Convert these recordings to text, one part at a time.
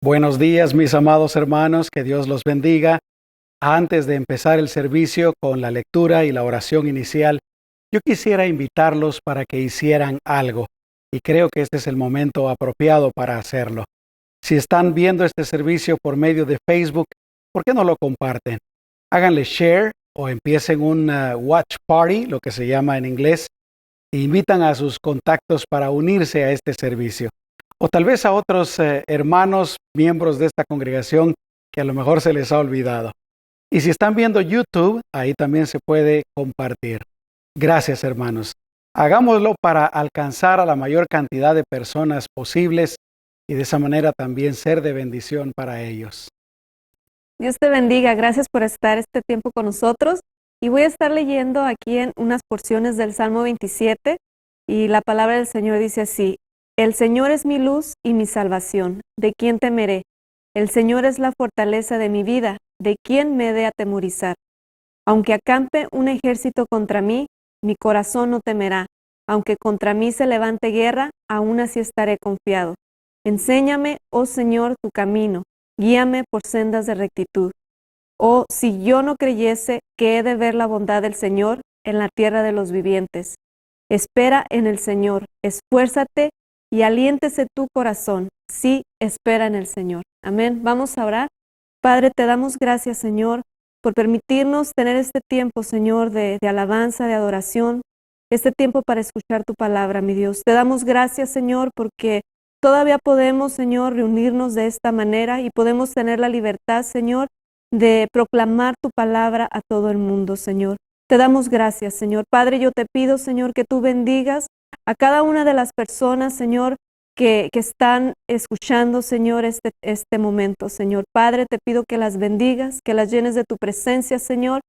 Buenos días, mis amados hermanos, que Dios los bendiga. Antes de empezar el servicio con la lectura y la oración inicial, yo quisiera invitarlos para que hicieran algo, y creo que este es el momento apropiado para hacerlo. Si están viendo este servicio por medio de Facebook, ¿por qué no lo comparten? Háganle share o empiecen un watch party, lo que se llama en inglés, e invitan a sus contactos para unirse a este servicio. O tal vez a otros hermanos, miembros de esta congregación, que a lo mejor se les ha olvidado. Y si están viendo YouTube, ahí también se puede compartir. Gracias, hermanos. Hagámoslo para alcanzar a la mayor cantidad de personas posibles y de esa manera también ser de bendición para ellos. Dios te bendiga. Gracias por estar este tiempo con nosotros. Y voy a estar leyendo aquí en unas porciones del Salmo 27 y la palabra del Señor dice así: El Señor es mi luz y mi salvación, ¿de quién temeré? El Señor es la fortaleza de mi vida, ¿de quién me he de atemorizar? Aunque acampe un ejército contra mí, mi corazón no temerá. Aunque contra mí se levante guerra, aún así estaré confiado. Enséñame, oh Señor, tu camino, guíame por sendas de rectitud. Oh, si yo no creyese que he de ver la bondad del Señor en la tierra de los vivientes. Espera en el Señor, esfuérzate y aliéntese tu corazón. Sí, espera en el Señor. Amén. Vamos a orar. Padre, te damos gracias, Señor, por permitirnos tener este tiempo, Señor, de alabanza, de adoración, este tiempo para escuchar tu palabra, mi Dios. Te damos gracias, Señor, porque todavía podemos, Señor, reunirnos de esta manera y podemos tener la libertad, Señor, de proclamar tu palabra a todo el mundo, Señor. Te damos gracias, Señor. Padre, yo te pido, Señor, que tú bendigas a cada una de las personas, Señor, que están escuchando, Señor, este momento, Señor. Padre, te pido que las bendigas, que las llenes de tu presencia, Señor,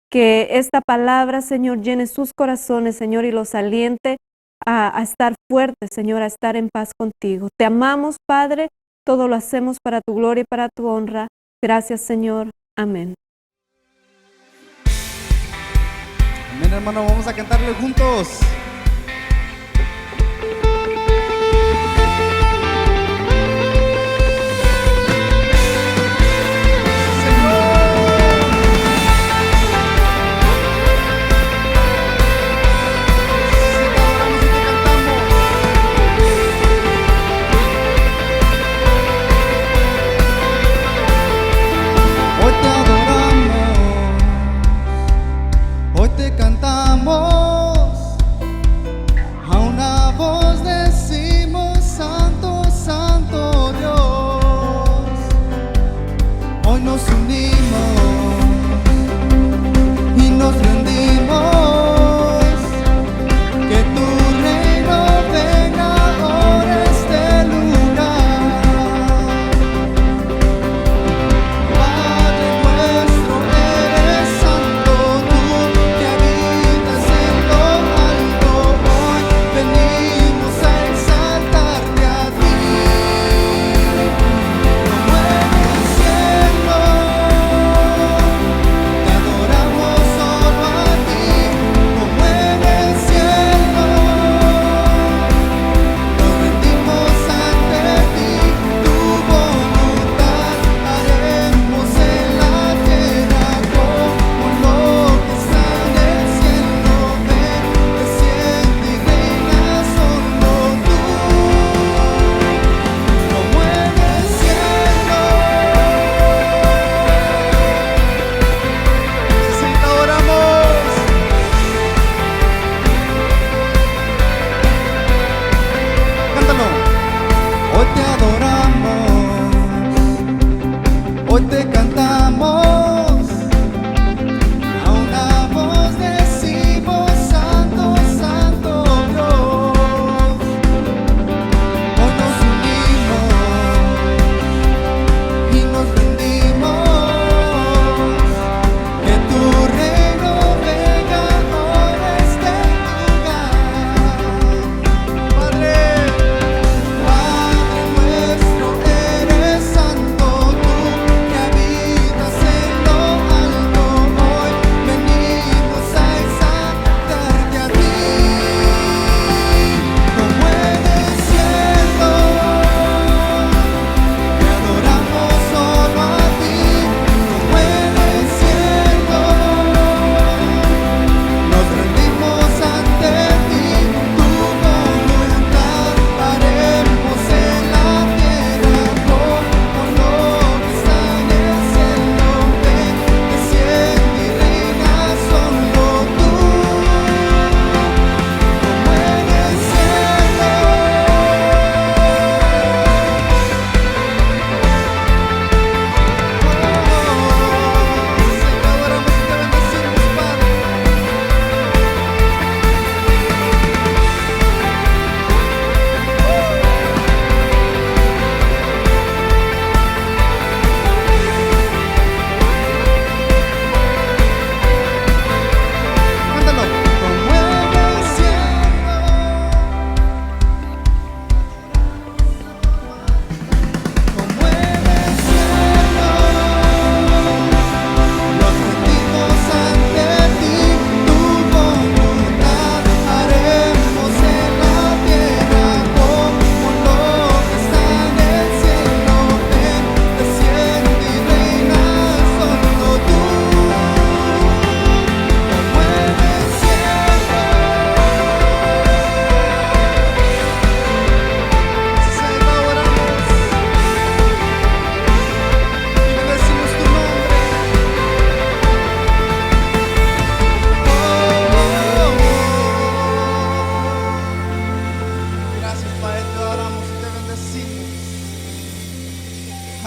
que esta palabra, Señor, llene sus corazones, Señor, y los aliente a estar fuertes, Señor, a estar en paz contigo. Te amamos, Padre, todo lo hacemos para tu gloria y para tu honra. Gracias, Señor. Amén. Amén, hermano, vamos a cantarle juntos. Cantamos, a una voz decimos: Santo, Santo Dios. Hoy nos unimos y nos rendimos, que tu reino venga ahora a este lugar. Padre nuestro, eres santo, tú que habitas en lo alto. Hoy venimos a exaltarte a ti. Como en el cielo, te adoramos solo a ti. Como en el cielo, nos rendimos ante ti. Tu voluntad haremos en la tierra como lo que está en el cielo. Ven, desciende y reina solo tú. Como en el cielo. Sí, te adoramos. Cántalo. Hoy te adoramos, hoy te cantamos, a una voz decimos: Santo, Santo Dios. Hoy nos unimos y nos rendimos, que tu reino venga ahora a este lugar. Padre, Padre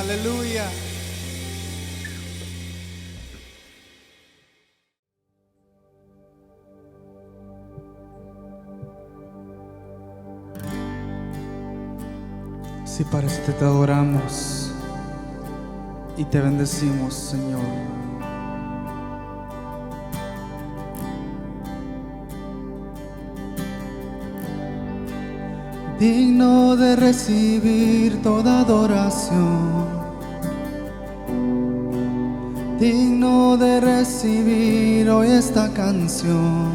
Aleluya. Sí, Padre, te adoramos y te bendecimos, Señor. Digno de recibir toda adoración, digno de recibir hoy esta canción,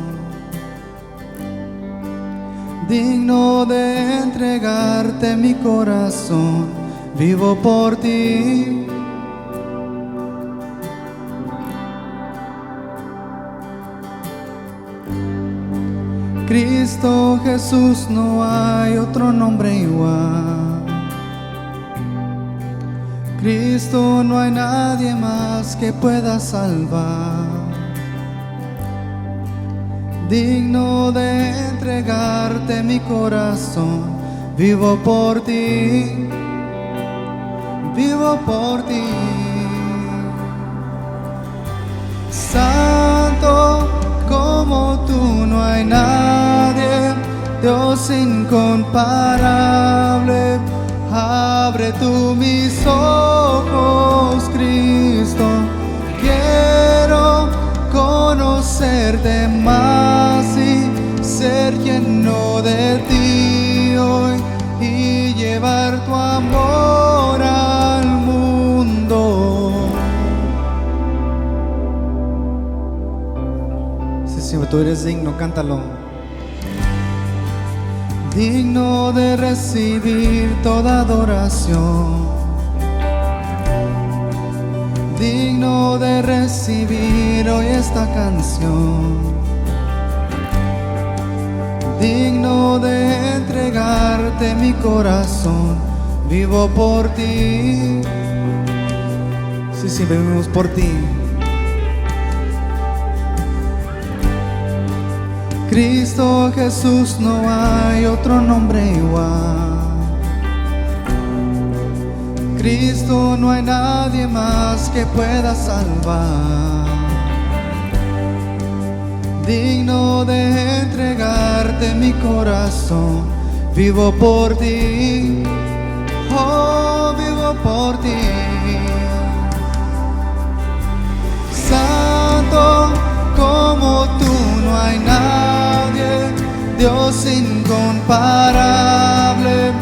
digno de entregarte mi corazón, vivo por ti. Cristo Jesús, no hay otro nombre igual. Cristo, no hay nadie más que pueda salvar. Digno de entregarte mi corazón, vivo por ti, vivo por ti. Santo como tú no hay nadie, Dios incomparable. Abre tú mis ojos, Cristo, quiero conocerte más y ser lleno de ti hoy y llevar tu amor al mundo. Sí, Señor, tú eres digno, cántalo. Digno de recibir toda adoración, digno de recibir hoy esta canción, digno de entregarte mi corazón, vivo por ti. Sí, sí, vivimos por ti. Cristo Jesús, no hay otro nombre igual. Cristo, no hay nadie más que pueda salvar. Digno de entregarte mi corazón, vivo por ti, oh, vivo por ti. Santo como tú no hay nadie, Dios incomparable.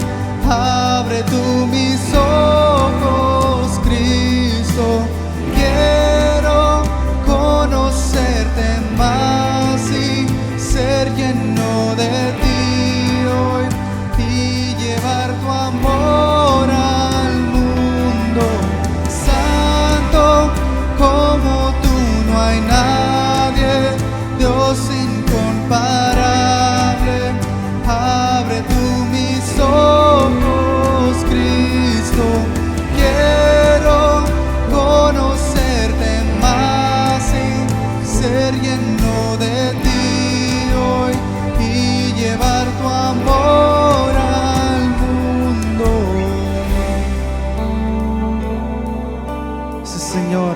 Abre tú mis ojos, Cristo, quiero conocerte más y ser lleno de ti hoy y llevar tu amor al mundo. Santo como tú no hay nadie, Dios incomparable. Abre tú mis ojos, Cristo, quiero conocerte más y ser lleno de ti hoy y llevar tu amor al mundo. Sí, Señor.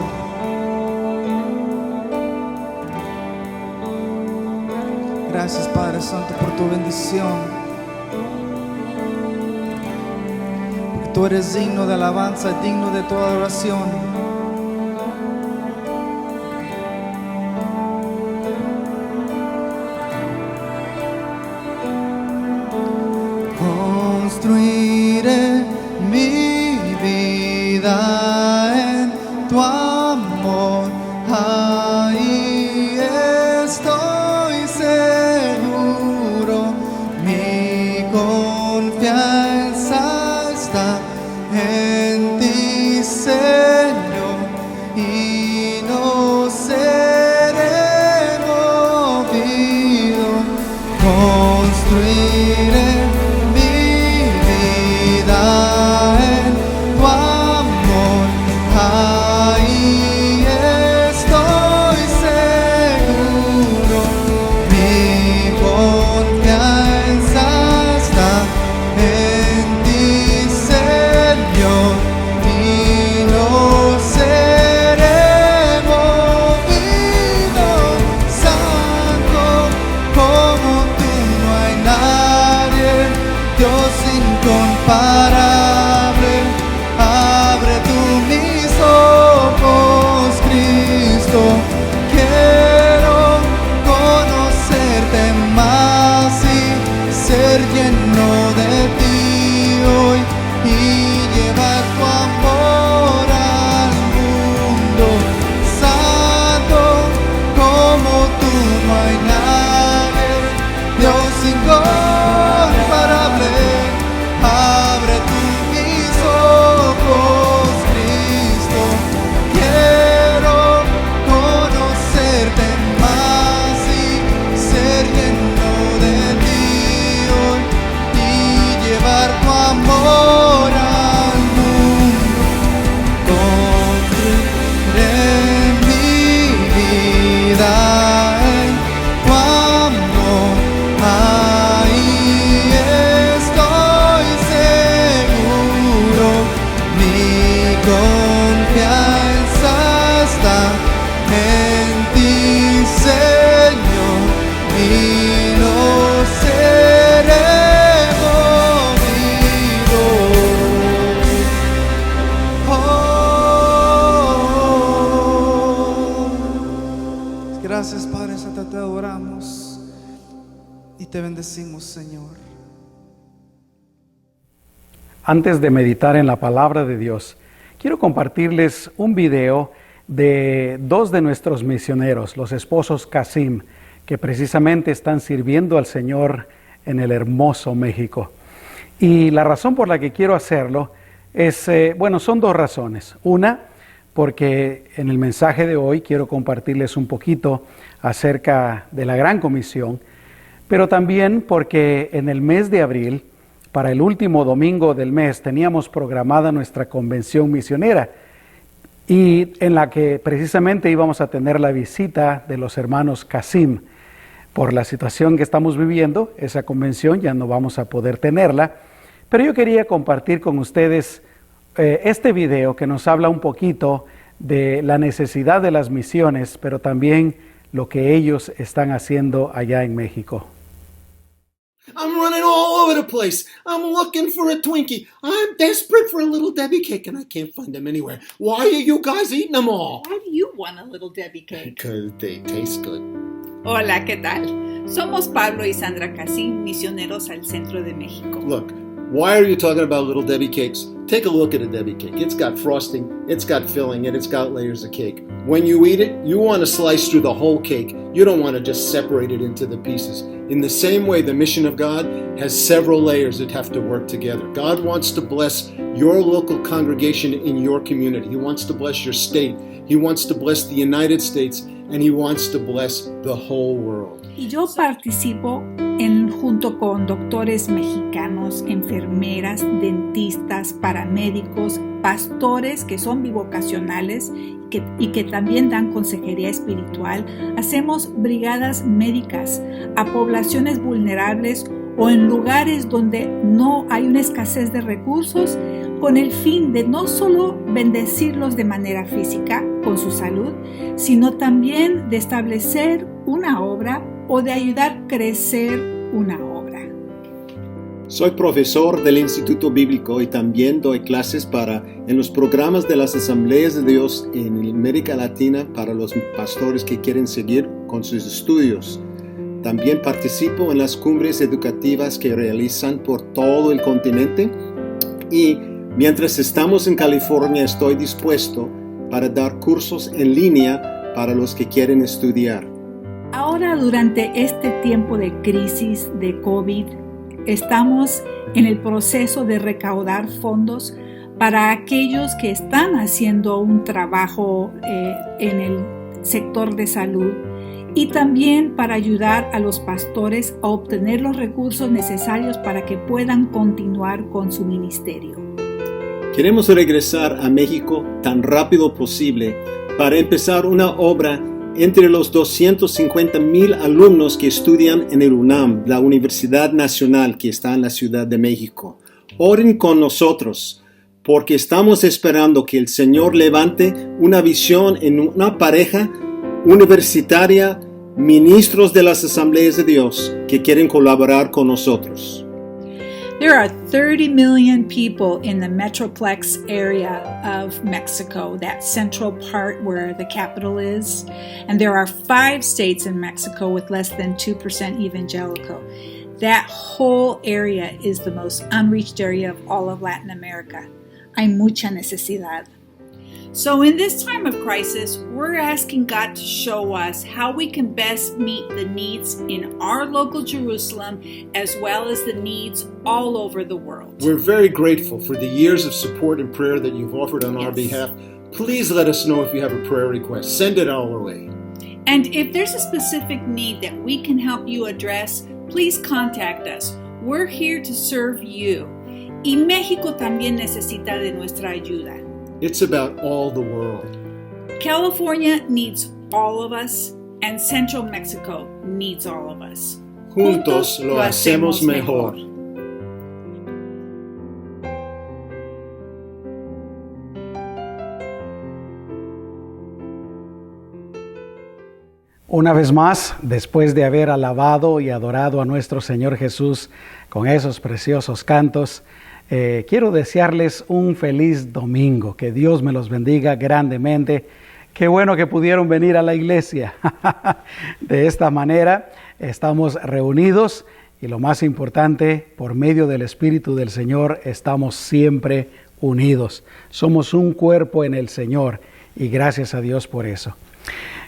Gracias, Padre Santo, por tu bendición. Porque tú eres digno de alabanza, digno de toda adoración. Construiré mi vida en tu amor. Ahí estoy seguro, mi confianza está en ti, Señor, y no seré movido. Construiré mi vida en tu amor. Ahí te bendecimos, Señor. Antes de meditar en la palabra de Dios, quiero compartirles un video de dos de nuestros misioneros, los esposos Casim, que precisamente están sirviendo al Señor en el hermoso México. Y la razón por la que quiero hacerlo es, son dos razones. Una, porque en el mensaje de hoy quiero compartirles un poquito acerca de la Gran Comisión, pero también porque en el mes de abril, para el último domingo del mes, teníamos programada nuestra convención misionera y en la que precisamente íbamos a tener la visita de los hermanos Casim. Por la situación que estamos viviendo, esa convención ya no vamos a poder tenerla, pero yo quería compartir con ustedes este video que nos habla un poquito de la necesidad de las misiones, pero también lo que ellos están haciendo allá en México. I'm running all over the place. I'm looking for a Twinkie. I'm desperate for a Little Debbie cake and I can't find them anywhere. Why are you guys eating them all? Why do you want a Little Debbie cake? Because they taste good. Hola, ¿qué tal? Somos Pablo y Sandra Casim, misioneros al centro de México. Look, why are you talking about Little Debbie cakes? Take a look at a Debbie cake. It's got frosting, it's got filling, and it's got layers of cake. When you eat it, you want to slice through the whole cake. You don't want to just separate it into the pieces. In the same way, the mission of God has several layers that have to work together. God wants to bless your local congregation in your community. He wants to bless your state. He wants to bless the United States, and He wants to bless the whole world. Y yo participo junto con doctores mexicanos, enfermeras, dentistas, paramédicos, pastores que son bivocacionales y que también dan consejería espiritual. Hacemos brigadas médicas a poblaciones vulnerables o en lugares donde no hay una escasez de recursos, con el fin de no solo bendecirlos de manera física con su salud, sino también de establecer una obra o de ayudar a crecer una obra. Soy profesor del Instituto Bíblico y también doy clases en los programas de las Asambleas de Dios en América Latina para los pastores que quieren seguir con sus estudios. También participo en las cumbres educativas que realizan por todo el continente y mientras estamos en California estoy dispuesto para dar cursos en línea para los que quieren estudiar. Ahora, durante este tiempo de crisis de COVID, estamos en el proceso de recaudar fondos para aquellos que están haciendo un trabajo en el sector de salud y también para ayudar a los pastores a obtener los recursos necesarios para que puedan continuar con su ministerio. Queremos regresar a México tan rápido posible para empezar una obra entre los 250,000 alumnos que estudian en el UNAM, la Universidad Nacional que está en la Ciudad de México. Oren con nosotros, porque estamos esperando que el Señor levante una visión en una pareja universitaria, ministros de las Asambleas de Dios que quieren colaborar con nosotros. There are 30 million people in the Metroplex area of Mexico, that central part where the capital is. And there are 5 states in Mexico with less than 2% evangelical. That whole area is the most unreached area of all of Latin America. Hay mucha necesidad. So in this time of crisis, we're asking God to show us how we can best meet the needs in our local Jerusalem as well as the needs all over the world. We're very grateful for the years of support and prayer that you've offered on our behalf. Please let us know if you have a prayer request. Send it our way. And if there's a specific need that we can help you address, please contact us. We're here to serve you. Y México también necesita de nuestra ayuda. It's about all the world. California needs all of us, and Central Mexico needs all of us. Juntos lo hacemos mejor. Una vez más, después de haber alabado y adorado a nuestro Señor Jesús con esos preciosos cantos, quiero desearles un feliz domingo, que Dios me los bendiga grandemente. Qué bueno que pudieron venir a la iglesia de esta manera. estamos reunidos y lo más importante, por medio del Espíritu del Señor, estamos siempre unidos. Somos un cuerpo en el Señor y gracias a Dios por eso.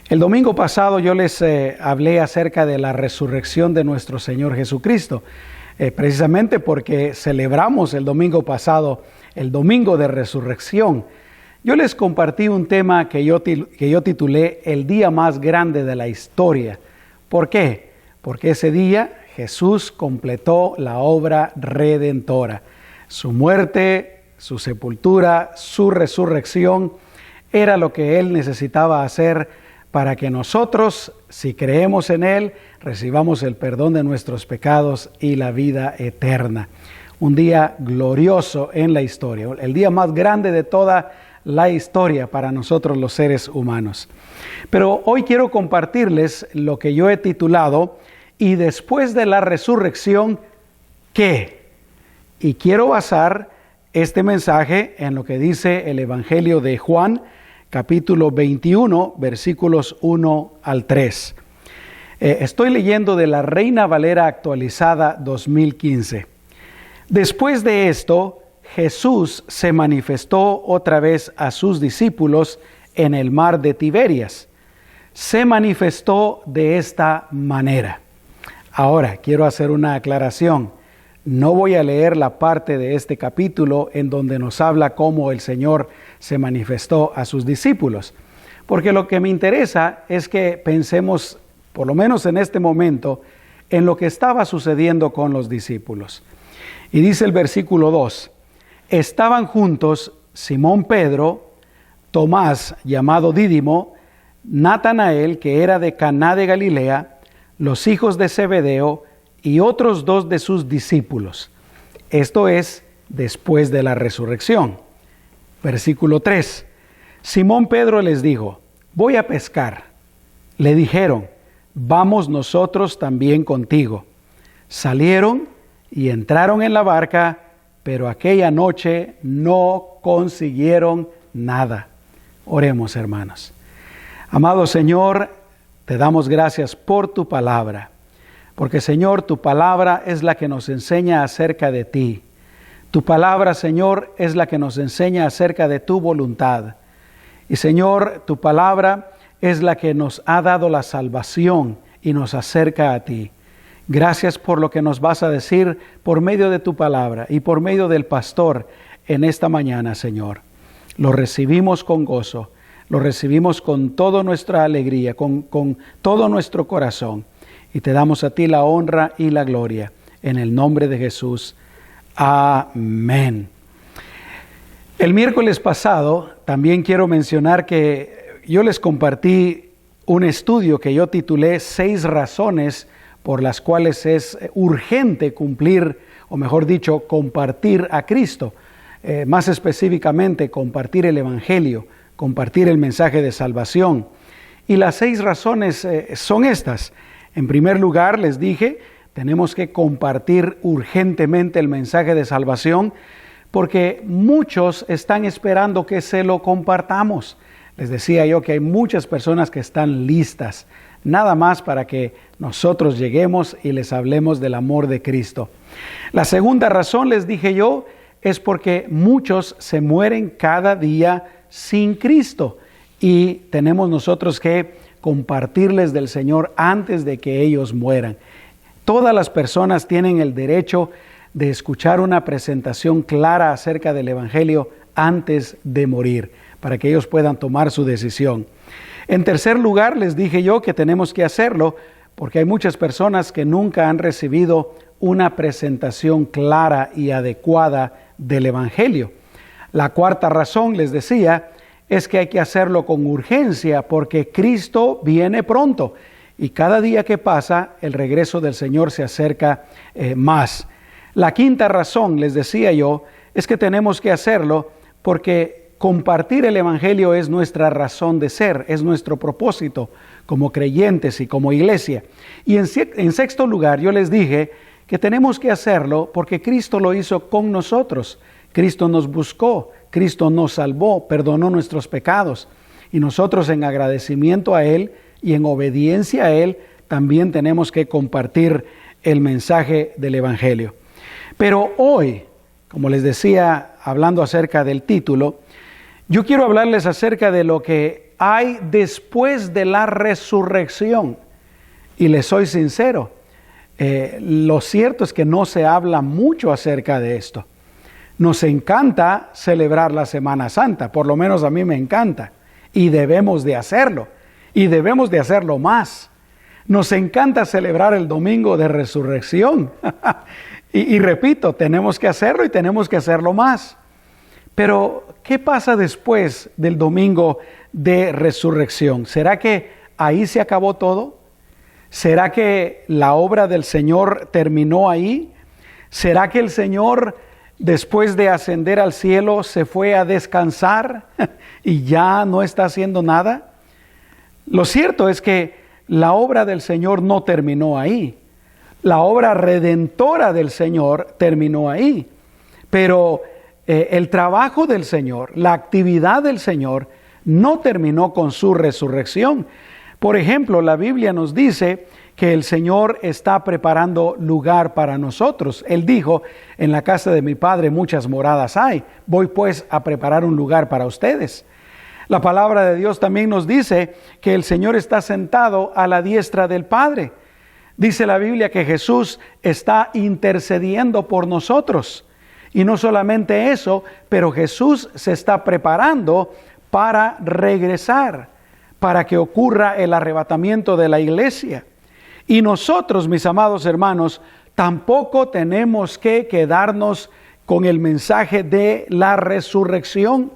El domingo pasado yo les hablé acerca de la resurrección de nuestro Señor Jesucristo, precisamente porque celebramos el domingo pasado, el domingo de resurrección. Yo les compartí un tema que yo titulé El día más grande de la historia. ¿Por qué? Porque ese día Jesús completó la obra redentora. Su muerte, su sepultura, su resurrección era lo que Él necesitaba hacer para que nosotros, si creemos en Él, recibamos el perdón de nuestros pecados y la vida eterna. Un día glorioso en la historia, el día más grande de toda la historia para nosotros los seres humanos. Pero hoy quiero compartirles lo que yo he titulado "Y después de la resurrección, ¿qué?". Y quiero basar este mensaje en lo que dice el Evangelio de Juan, capítulo 21, versículos 1 al 3. Estoy leyendo de la Reina Valera actualizada 2015. Después de esto, Jesús se manifestó otra vez a sus discípulos en el mar de Tiberias. Se manifestó de esta manera. Ahora, quiero hacer una aclaración. No voy a leer la parte de este capítulo en donde nos habla cómo el Señor se manifestó a sus discípulos, porque lo que me interesa es que pensemos, por lo menos en este momento, en lo que estaba sucediendo con los discípulos. Y dice el versículo 2, estaban juntos Simón Pedro, Tomás, llamado Dídimo, Natanael, que era de Caná de Galilea, los hijos de Zebedeo y otros 2 de sus discípulos. Esto es después de la resurrección. Versículo 3. Simón Pedro les dijo, voy a pescar. Le dijeron, vamos nosotros también contigo. Salieron y entraron en la barca, pero aquella noche no consiguieron nada. Oremos, hermanos. Amado Señor, te damos gracias por tu palabra, porque Señor, tu palabra es la que nos enseña acerca de ti. Tu palabra, Señor, es la que nos enseña acerca de tu voluntad. Y Señor, tu palabra es la que nos ha dado la salvación y nos acerca a ti. Gracias por lo que nos vas a decir por medio de tu palabra y por medio del pastor en esta mañana, Señor. Lo recibimos con gozo, lo recibimos con toda nuestra alegría, con todo nuestro corazón. Y te damos a ti la honra y la gloria. En el nombre de Jesús. Amén. El miércoles pasado también quiero mencionar que yo les compartí un estudio que yo titulé 6 razones por las cuales es urgente cumplir, o mejor dicho, compartir a Cristo. Más específicamente, compartir el Evangelio, compartir el mensaje de salvación. Y las 6 razones son estas. En primer lugar, les dije, tenemos que compartir urgentemente el mensaje de salvación porque muchos están esperando que se lo compartamos. Les decía yo que hay muchas personas que están listas, nada más para que nosotros lleguemos y les hablemos del amor de Cristo. La segunda razón, les dije yo, es porque muchos se mueren cada día sin Cristo y tenemos nosotros que compartirles del Señor antes de que ellos mueran. Todas las personas tienen el derecho de escuchar una presentación clara acerca del Evangelio antes de morir, para que ellos puedan tomar su decisión. En tercer lugar, les dije yo que tenemos que hacerlo porque hay muchas personas que nunca han recibido una presentación clara y adecuada del Evangelio. La cuarta razón, les decía, es que hay que hacerlo con urgencia porque Cristo viene pronto y cada día que pasa el regreso del Señor se acerca más. La quinta razón, les decía yo, es que tenemos que hacerlo porque compartir el Evangelio es nuestra razón de ser, es nuestro propósito como creyentes y como iglesia. Y en sexto lugar, yo les dije que tenemos que hacerlo porque Cristo lo hizo con nosotros. Cristo nos buscó, Cristo nos salvó, perdonó nuestros pecados y nosotros en agradecimiento a Él y en obediencia a Él también tenemos que compartir el mensaje del Evangelio. Pero hoy, como les decía, hablando acerca del título, yo quiero hablarles acerca de lo que hay después de la resurrección. Y les soy sincero, lo cierto es que no se habla mucho acerca de esto. Nos encanta celebrar la Semana Santa, por lo menos a mí me encanta, y debemos de hacerlo, y debemos de hacerlo más. Nos encanta celebrar el domingo de resurrección, y repito, tenemos que hacerlo y tenemos que hacerlo más. Pero, ¿qué pasa después del domingo de resurrección? ¿Será que ahí se acabó todo? ¿Será que la obra del Señor terminó ahí? ¿Será que el Señor, después de ascender al cielo, se fue a descansar y ya no está haciendo nada? Lo cierto es que la obra del Señor no terminó ahí. La obra redentora del Señor terminó ahí. Pero el trabajo del Señor, la actividad del Señor, no terminó con su resurrección. Por ejemplo, la Biblia nos dice que el Señor está preparando lugar para nosotros. Él dijo, en la casa de mi Padre muchas moradas hay. Voy pues a preparar un lugar para ustedes. La palabra de Dios también nos dice que el Señor está sentado a la diestra del Padre. Dice la Biblia que Jesús está intercediendo por nosotros. Y no solamente eso, pero Jesús se está preparando para regresar, para que ocurra el arrebatamiento de la iglesia. Y nosotros, mis amados hermanos, tampoco tenemos que quedarnos con el mensaje de la resurrección.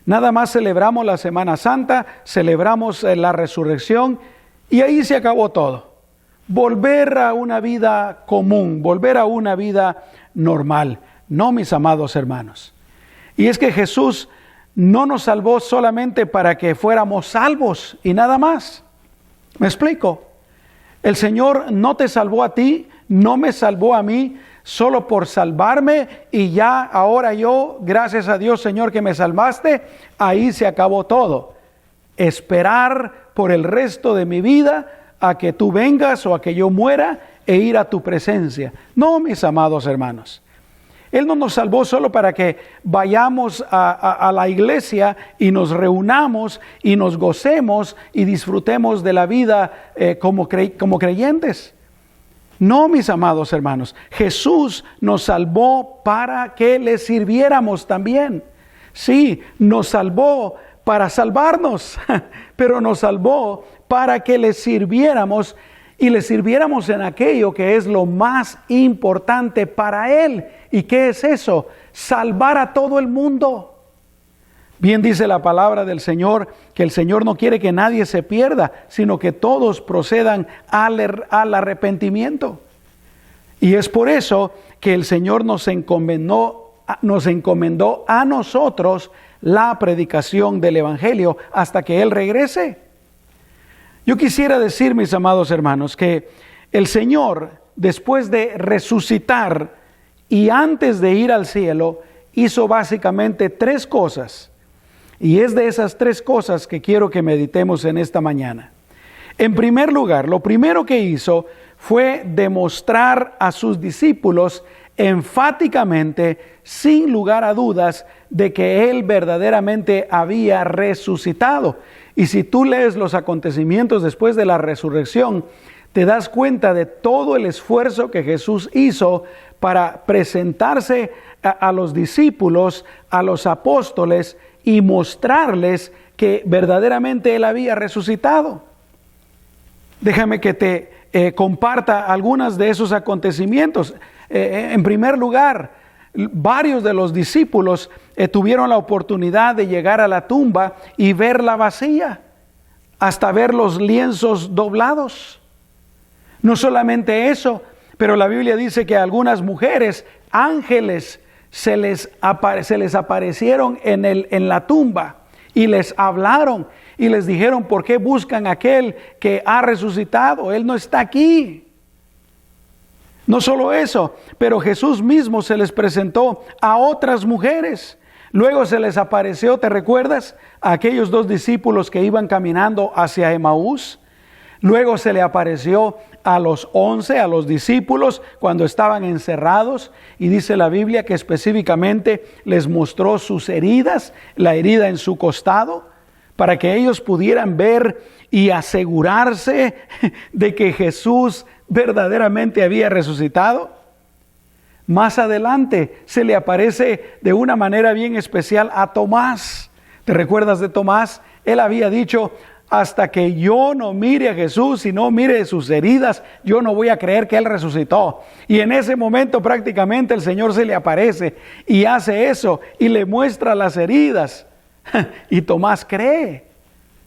Nada más celebramos la Semana Santa, celebramos la resurrección y ahí se acabó todo. Volver a una vida común, volver a una vida normal. No, mis amados hermanos. Y es que Jesús no nos salvó solamente para que fuéramos salvos y nada más. ¿Me explico? El Señor no te salvó a ti, no me salvó a mí, solo por salvarme y ya ahora yo, gracias a Dios Señor que me salvaste, ahí se acabó todo. Esperar por el resto de mi vida a que tú vengas o a que yo muera e ir a tu presencia. No, mis amados hermanos. Él no nos salvó solo para que vayamos a la iglesia y nos reunamos y nos gocemos y disfrutemos de la vida como creyentes. No, mis amados hermanos, Jesús nos salvó para que le sirviéramos también. Sí, nos salvó para salvarnos, pero nos salvó para que le sirviéramos y le sirviéramos en aquello que es lo más importante para Él. ¿Y qué es eso? Salvar a todo el mundo. Bien dice la palabra del Señor, que el Señor no quiere que nadie se pierda, sino que todos procedan al arrepentimiento. Y es por eso que el Señor nos encomendó a nosotros la predicación del Evangelio hasta que Él regrese. Yo quisiera decir, mis amados hermanos, que el Señor, después de resucitar y antes de ir al cielo, hizo básicamente 3 cosas. Y es de esas 3 cosas que quiero que meditemos en esta mañana. En primer lugar, lo primero que hizo fue demostrar a sus discípulos enfáticamente, sin lugar a dudas, de que Él verdaderamente había resucitado. Y si tú lees los acontecimientos después de la resurrección, te das cuenta de todo el esfuerzo que Jesús hizo para presentarse a los discípulos, a los apóstoles y mostrarles que verdaderamente Él había resucitado. Déjame que te comparta algunos de esos acontecimientos. En primer lugar, varios de los discípulos tuvieron la oportunidad de llegar a la tumba y verla vacía, hasta ver los lienzos doblados. No solamente eso, pero la Biblia dice que a algunas mujeres, ángeles, se les aparecieron en la tumba y les hablaron y les dijeron: ¿por qué buscan a aquel que ha resucitado? Él no está aquí. No solo eso, pero Jesús mismo se les presentó a otras mujeres. Luego se les apareció, ¿te recuerdas? A aquellos 2 discípulos que iban caminando hacia Emaús. Luego se le apareció a los 11, a los discípulos, cuando estaban encerrados, y dice la Biblia que específicamente les mostró sus heridas, la herida en su costado, para que ellos pudieran ver y asegurarse de que Jesús verdaderamente había resucitado. Más adelante se le aparece de una manera bien especial a Tomás. ¿Te recuerdas de Tomás? Él había dicho: hasta que yo no mire a Jesús y no mire sus heridas, yo no voy a creer que Él resucitó. Y en ese momento prácticamente el Señor se le aparece y hace eso y le muestra las heridas. Y Tomás cree.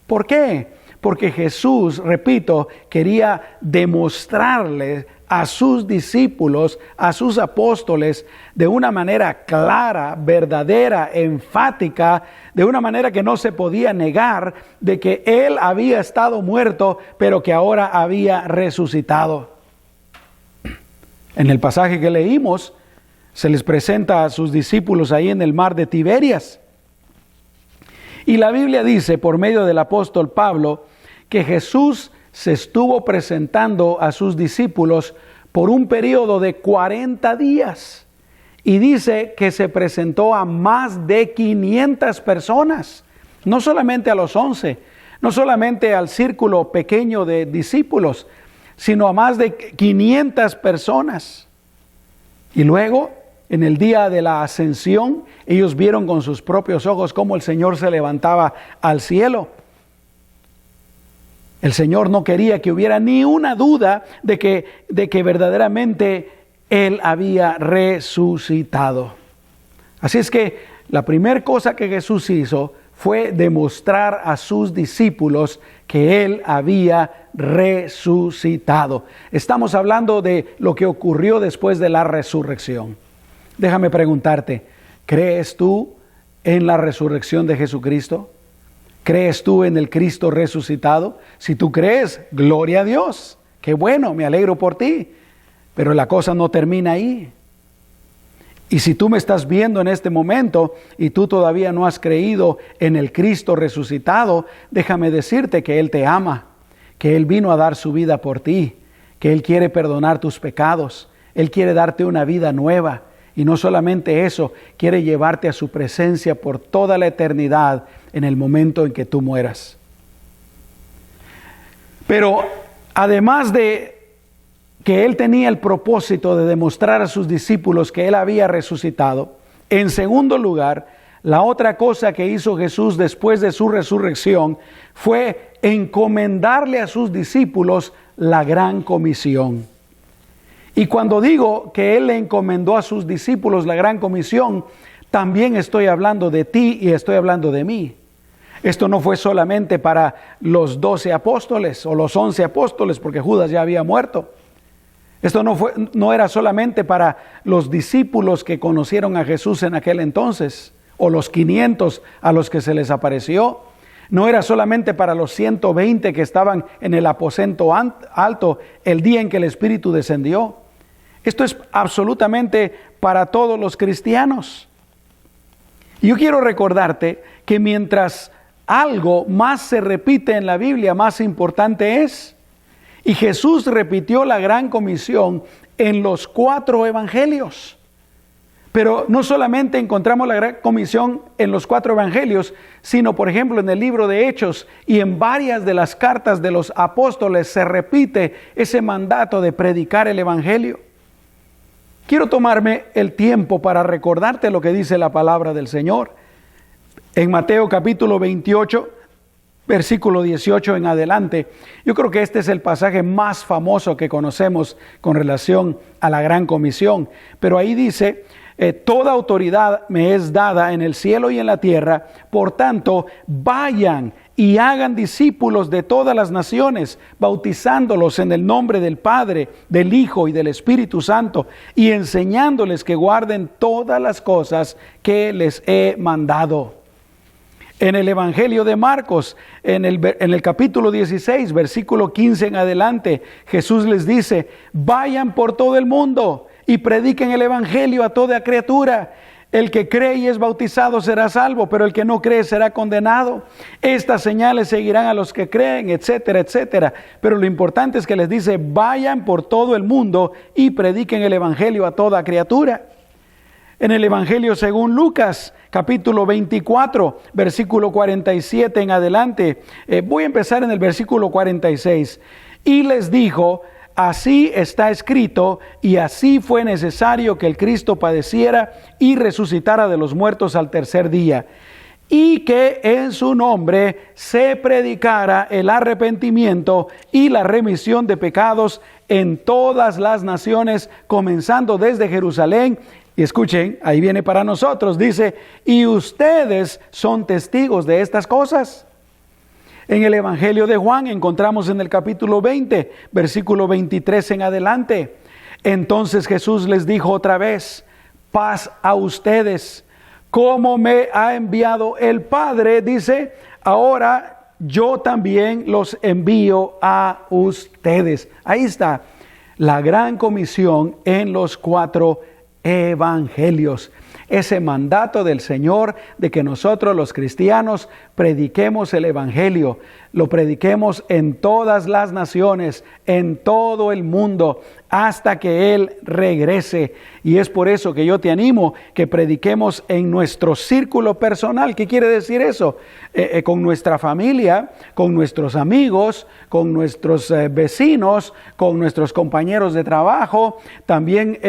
¿Por qué? Porque Jesús, repito, quería demostrarle a sus discípulos, a sus apóstoles, de una manera clara, verdadera, enfática, de una manera que no se podía negar, de que Él había estado muerto, pero que ahora había resucitado. En el pasaje que leímos, se les presenta a sus discípulos ahí en el mar de Tiberias. Y la Biblia dice, por medio del apóstol Pablo, que Jesús se estuvo presentando a sus discípulos por un periodo de 40 días. Y dice que se presentó a más de 500 personas, no solamente a los 11, no solamente al círculo pequeño de discípulos, sino a más de 500 personas. Y luego, en el día de la ascensión, ellos vieron con sus propios ojos cómo el Señor se levantaba al cielo. El Señor no quería que hubiera ni una duda de que verdaderamente Él había resucitado. Así es que la primera cosa que Jesús hizo fue demostrar a sus discípulos que Él había resucitado. Estamos hablando de lo que ocurrió después de la resurrección. Déjame preguntarte, ¿crees tú en la resurrección de Jesucristo? ¿Crees tú en el Cristo resucitado? Si tú crees, gloria a Dios. Qué bueno, me alegro por ti. Pero la cosa no termina ahí. Y si tú me estás viendo en este momento y tú todavía no has creído en el Cristo resucitado, déjame decirte que Él te ama, que Él vino a dar su vida por ti, que Él quiere perdonar tus pecados, Él quiere darte una vida nueva. Y no solamente eso, quiere llevarte a su presencia por toda la eternidad en el momento en que tú mueras. Pero además de que Él tenía el propósito de demostrar a sus discípulos que Él había resucitado, en segundo lugar, la otra cosa que hizo Jesús después de su resurrección fue encomendarle a sus discípulos la gran comisión. Y cuando digo que Él le encomendó a sus discípulos la gran comisión, también estoy hablando de ti y estoy hablando de mí. Esto no fue solamente para los 12 apóstoles o los 11 apóstoles, porque Judas ya había muerto. Esto no era solamente para los discípulos que conocieron a Jesús en aquel entonces, o los 500 a los que se les apareció. No era solamente para los 120 que estaban en el aposento alto el día en que el Espíritu descendió. Esto es absolutamente para todos los cristianos. Y yo quiero recordarte que mientras algo más se repite en la Biblia, más importante es. Y Jesús repitió la gran comisión en los 4 evangelios. Pero no solamente encontramos la gran comisión en los 4 evangelios, sino por ejemplo en el libro de Hechos y en varias de las cartas de los apóstoles se repite ese mandato de predicar el evangelio. Quiero tomarme el tiempo para recordarte lo que dice la palabra del Señor. En Mateo capítulo 28, versículo 18 en adelante, yo creo que este es el pasaje más famoso que conocemos con relación a la gran comisión. Pero ahí dice: toda autoridad me es dada en el cielo y en la tierra, por tanto, vayan y hagan discípulos de todas las naciones, bautizándolos en el nombre del Padre, del Hijo y del Espíritu Santo, y enseñándoles que guarden todas las cosas que les he mandado. En el Evangelio de Marcos, en el capítulo 16, versículo 15 en adelante, Jesús les dice: vayan por todo el mundo y prediquen el Evangelio a toda criatura. El que cree y es bautizado será salvo, pero el que no cree será condenado. Estas señales seguirán a los que creen, etcétera, etcétera. Pero lo importante es que les dice, vayan por todo el mundo y prediquen el evangelio a toda criatura. En el evangelio según Lucas, capítulo 24, versículo 47 en adelante. Voy a empezar en el versículo 46. Y les dijo, así está escrito, y así fue necesario que el Cristo padeciera y resucitara de los muertos al tercer día, y que en su nombre se predicara el arrepentimiento y la remisión de pecados en todas las naciones, comenzando desde Jerusalén. Y escuchen, ahí viene para nosotros, dice, y ustedes son testigos de estas cosas. En el Evangelio de Juan encontramos en el capítulo 20, versículo 23 en adelante. Entonces Jesús les dijo otra vez, paz a ustedes. Como me ha enviado el Padre, dice, ahora yo también los envío a ustedes. Ahí está la gran comisión en los 4 evangelios. Ese mandato del Señor de que nosotros los cristianos prediquemos el evangelio, lo prediquemos en todas las naciones, en todo el mundo, hasta que Él regrese. Y es por eso que yo te animo que prediquemos en nuestro círculo personal. ¿Qué quiere decir eso? Con nuestra familia, con nuestros amigos, con nuestros vecinos, con nuestros compañeros de trabajo, también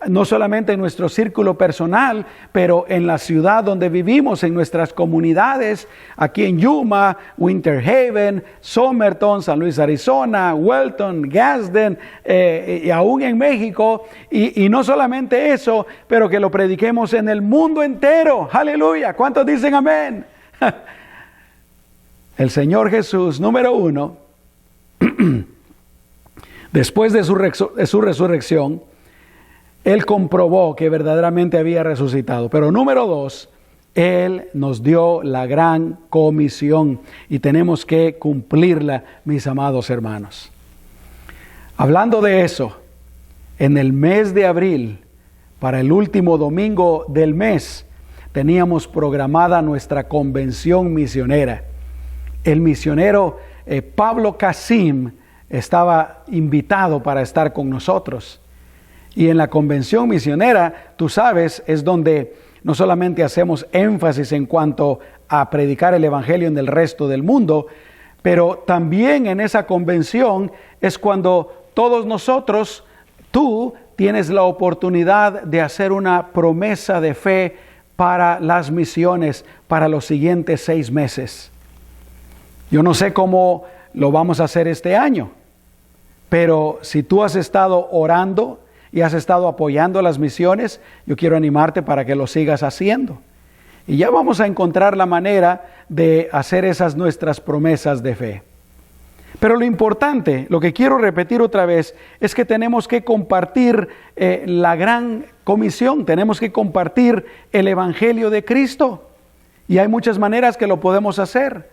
no solamente en nuestro círculo personal, pero en la ciudad donde vivimos, en nuestras comunidades, aquí en Yuma, Winter Haven, Somerton, San Luis, Arizona, Welton, Gadsden, y aún en México, y no solamente eso, pero que lo prediquemos en el mundo entero. ¡Aleluya! ¿Cuántos dicen amén? El Señor Jesús, número 1, después de su resurrección, Él comprobó que verdaderamente había resucitado. Pero número 2, Él nos dio la gran comisión y tenemos que cumplirla, mis amados hermanos. Hablando de eso, en el mes de abril, para el último domingo del mes, teníamos programada nuestra convención misionera. El misionero Pablo Casim estaba invitado para estar con nosotros. Y en la convención misionera, tú sabes, es donde no solamente hacemos énfasis en cuanto a predicar el evangelio en el resto del mundo, pero también en esa convención es cuando todos nosotros, tú tienes la oportunidad de hacer una promesa de fe para las misiones para los siguientes 6 meses. Yo no sé cómo lo vamos a hacer este año, pero si tú has estado orando y has estado apoyando las misiones, yo quiero animarte para que lo sigas haciendo. Y ya vamos a encontrar la manera de hacer esas nuestras promesas de fe. Pero lo importante, lo que quiero repetir otra vez, es que tenemos que compartir la gran comisión, tenemos que compartir el evangelio de Cristo. Y hay muchas maneras que lo podemos hacer.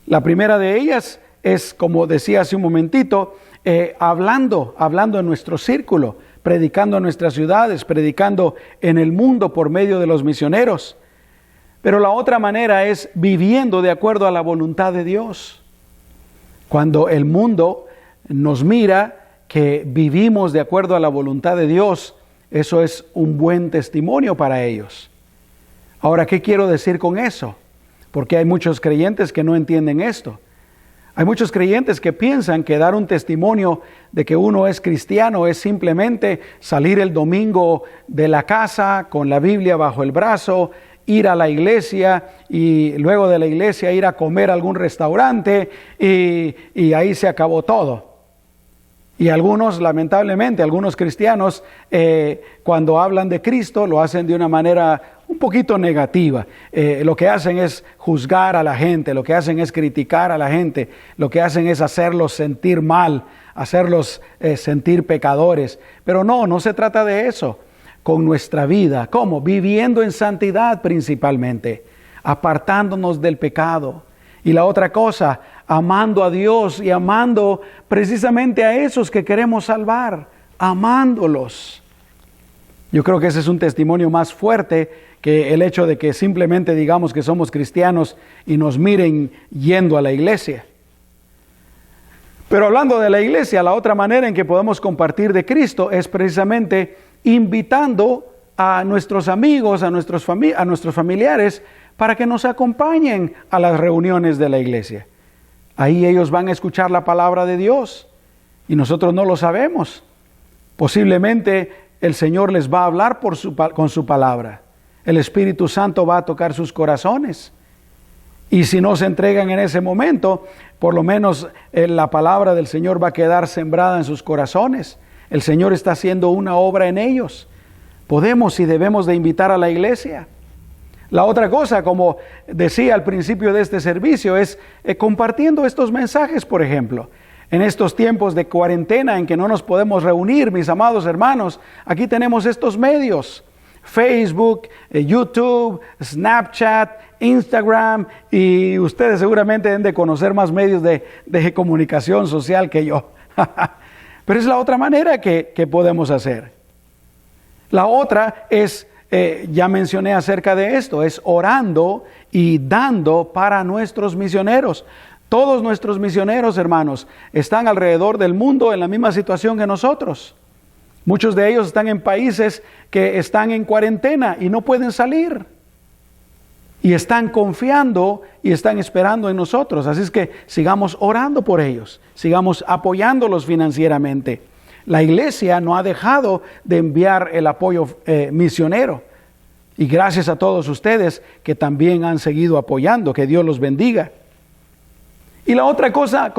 La primera de ellas es, como decía hace un momentito, hablando en nuestro círculo, predicando en nuestras ciudades, predicando en el mundo por medio de los misioneros. Pero la otra manera es viviendo de acuerdo a la voluntad de Dios. Cuando el mundo nos mira que vivimos de acuerdo a la voluntad de Dios, eso es un buen testimonio para ellos. Ahora, ¿qué quiero decir con eso? Porque hay muchos creyentes que no entienden esto. Hay muchos creyentes que piensan que dar un testimonio de que uno es cristiano es simplemente salir el domingo de la casa con la Biblia bajo el brazo, ir a la iglesia y luego de la iglesia ir a comer a algún restaurante y ahí se acabó todo. Y algunos, lamentablemente, algunos cristianos, cuando hablan de Cristo, lo hacen de una manera un poquito negativa. Lo que hacen es juzgar a la gente, lo que hacen es criticar a la gente, lo que hacen es hacerlos sentir mal, hacerlos sentir pecadores. Pero no se trata de eso. Con nuestra vida, ¿cómo? Viviendo en santidad principalmente, apartándonos del pecado. Y la otra cosa, amando a Dios y amando precisamente a esos que queremos salvar, amándolos. Yo creo que ese es un testimonio más fuerte que el hecho de que simplemente digamos que somos cristianos y nos miren yendo a la iglesia. Pero hablando de la iglesia, la otra manera en que podemos compartir de Cristo es precisamente invitando a nuestros amigos, a nuestros familiares, para que nos acompañen a las reuniones de la iglesia. Ahí ellos van a escuchar la palabra de Dios y nosotros no lo sabemos. Posiblemente el Señor les va a hablar con su palabra. El Espíritu Santo va a tocar sus corazones. Y si no se entregan en ese momento, por lo menos la palabra del Señor va a quedar sembrada en sus corazones. El Señor está haciendo una obra en ellos. Podemos y debemos de invitar a la iglesia. La otra cosa, como decía al principio de este servicio, es compartiendo estos mensajes, por ejemplo. En estos tiempos de cuarentena en que no nos podemos reunir, mis amados hermanos, aquí tenemos estos medios. Facebook, YouTube, Snapchat, Instagram, y ustedes seguramente deben de conocer más medios de comunicación social que yo. Pero es la otra manera que podemos hacer. La otra es, ya mencioné acerca de esto, es orando y dando para nuestros misioneros. Todos nuestros misioneros, hermanos, están alrededor del mundo en la misma situación que nosotros. Muchos de ellos están en países que están en cuarentena y no pueden salir. Y están confiando y están esperando en nosotros. Así es que sigamos orando por ellos, sigamos apoyándolos financieramente. La iglesia no ha dejado de enviar el apoyo misionero. Y gracias a todos ustedes que también han seguido apoyando. Que Dios los bendiga. Y la otra cosa,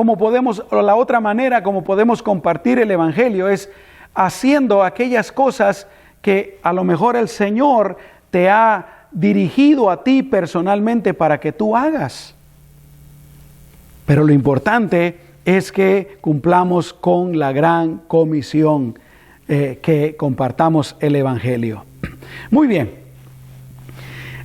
la otra manera como podemos compartir el evangelio es haciendo aquellas cosas que a lo mejor el Señor te ha dirigido a ti personalmente para que tú hagas. Pero lo importante es que cumplamos con la gran comisión, que compartamos el evangelio. Muy bien.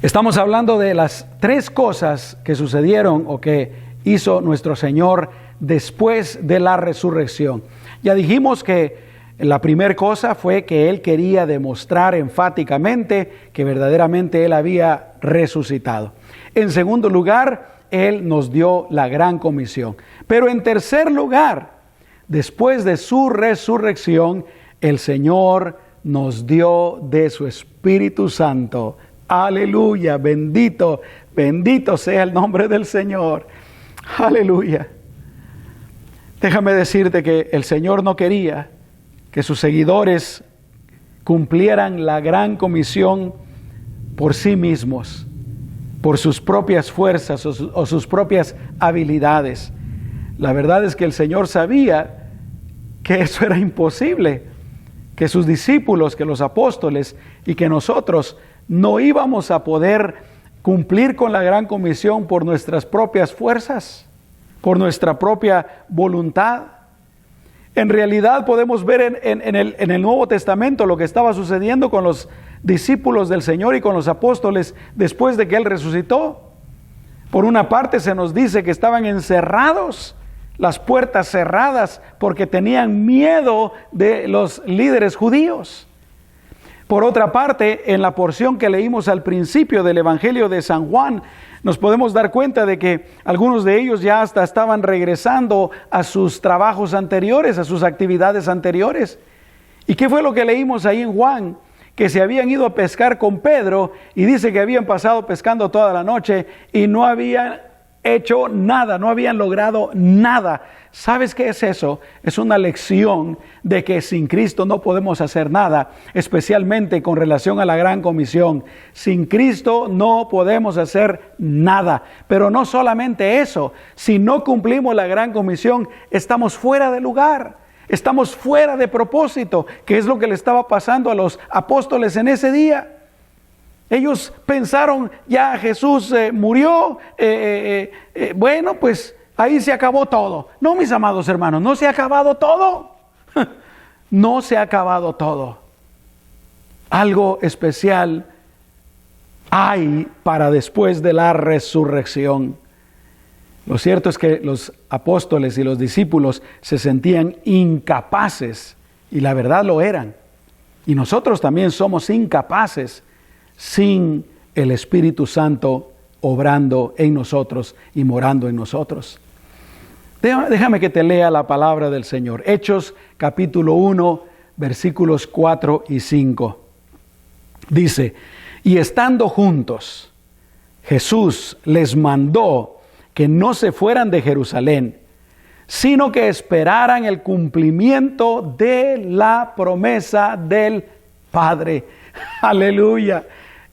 Estamos hablando de las 3 cosas que sucedieron o que hizo nuestro Señor después de la resurrección. Ya dijimos que la primera cosa fue que Él quería demostrar enfáticamente que verdaderamente Él había resucitado. En segundo lugar, Él nos dio la gran comisión. Pero en tercer lugar, después de su resurrección, el Señor nos dio de su Espíritu Santo. Aleluya, bendito sea el nombre del Señor. Aleluya. Déjame decirte que el Señor no quería que sus seguidores cumplieran la gran comisión por sí mismos, por sus propias fuerzas o sus propias habilidades. La verdad es que el Señor sabía que eso era imposible, que sus discípulos, que los apóstoles y que nosotros no íbamos a poder cumplir con la gran comisión por nuestras propias fuerzas, por nuestra propia voluntad. En realidad podemos ver en el Nuevo Testamento lo que estaba sucediendo con los discípulos del Señor y con los apóstoles después de que Él resucitó. Por una parte se nos dice que estaban encerrados, las puertas cerradas, porque tenían miedo de los líderes judíos. Por otra parte, en la porción que leímos al principio del Evangelio de San Juan, nos podemos dar cuenta de que algunos de ellos ya hasta estaban regresando a sus trabajos anteriores, a sus actividades anteriores. ¿Y qué fue lo que leímos ahí en Juan? Que se habían ido a pescar con Pedro y dice que habían pasado pescando toda la noche y no habían hecho nada, no habían logrado nada. ¿Sabes qué es eso? Es una lección de que sin Cristo no podemos hacer nada, especialmente con relación a la gran comisión. Sin Cristo no podemos hacer nada. Pero no solamente eso, si no cumplimos la gran comisión, estamos fuera de lugar, estamos fuera de propósito, que es lo que le estaba pasando a los apóstoles en ese día. Ellos pensaron, ya Jesús murió, bueno, pues ahí se acabó todo. No, mis amados hermanos, no se ha acabado todo. No se ha acabado todo. Algo especial hay para después de la resurrección. Lo cierto es que los apóstoles y los discípulos se sentían incapaces, y la verdad lo eran. Y nosotros también somos incapaces sin el Espíritu Santo obrando en nosotros y morando en nosotros. Déjame que te lea la palabra del Señor. Hechos capítulo 1, versículos 4 y 5. Dice, y estando juntos, Jesús les mandó que no se fueran de Jerusalén, sino que esperaran el cumplimiento de la promesa del Padre. Aleluya.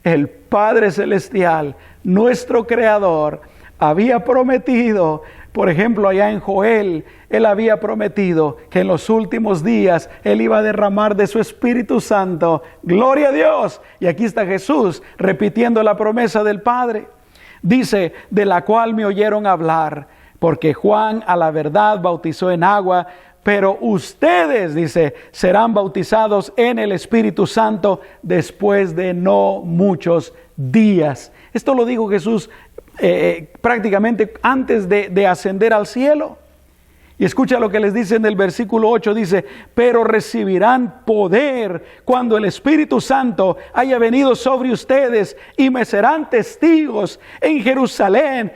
El Padre Celestial, nuestro Creador, había prometido, por ejemplo, allá en Joel, Él había prometido que en los últimos días Él iba a derramar de su Espíritu Santo. ¡Gloria a Dios! Y aquí está Jesús repitiendo la promesa del Padre. Dice, de la cual me oyeron hablar, porque Juan a la verdad bautizó en agua, pero ustedes, dice, serán bautizados en el Espíritu Santo después de no muchos días. Esto lo dijo Jesús prácticamente antes de ascender al cielo. Y escucha lo que les dice en el versículo 8, dice, pero recibirán poder cuando el Espíritu Santo haya venido sobre ustedes y me serán testigos en Jerusalén,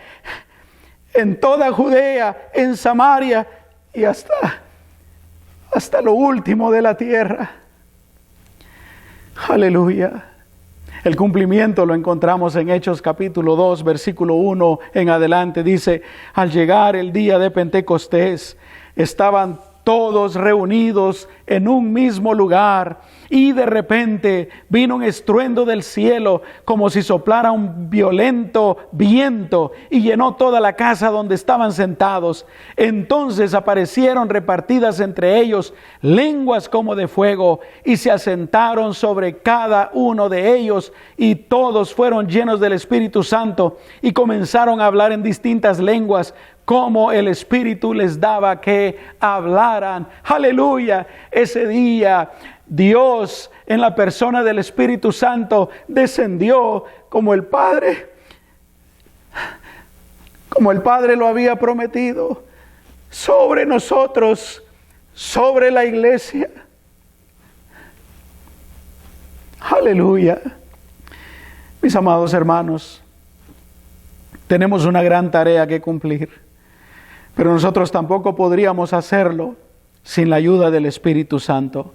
en toda Judea, en Samaria y hasta lo último de la tierra. Aleluya. El cumplimiento lo encontramos en Hechos capítulo 2, versículo 1 en adelante. Dice, al llegar el día de Pentecostés, estaban todos reunidos en un mismo lugar, y de repente vino un estruendo del cielo, como si soplara un violento viento, y llenó toda la casa donde estaban sentados. Entonces aparecieron repartidas entre ellos lenguas como de fuego, y se asentaron sobre cada uno de ellos, y todos fueron llenos del Espíritu Santo, y comenzaron a hablar en distintas lenguas, como el Espíritu les daba que hablaran. Aleluya. Ese día Dios, en la persona del Espíritu Santo, descendió como el Padre lo había prometido, sobre nosotros, sobre la iglesia. Aleluya. Mis amados hermanos, tenemos una gran tarea que cumplir. Pero nosotros tampoco podríamos hacerlo sin la ayuda del Espíritu Santo.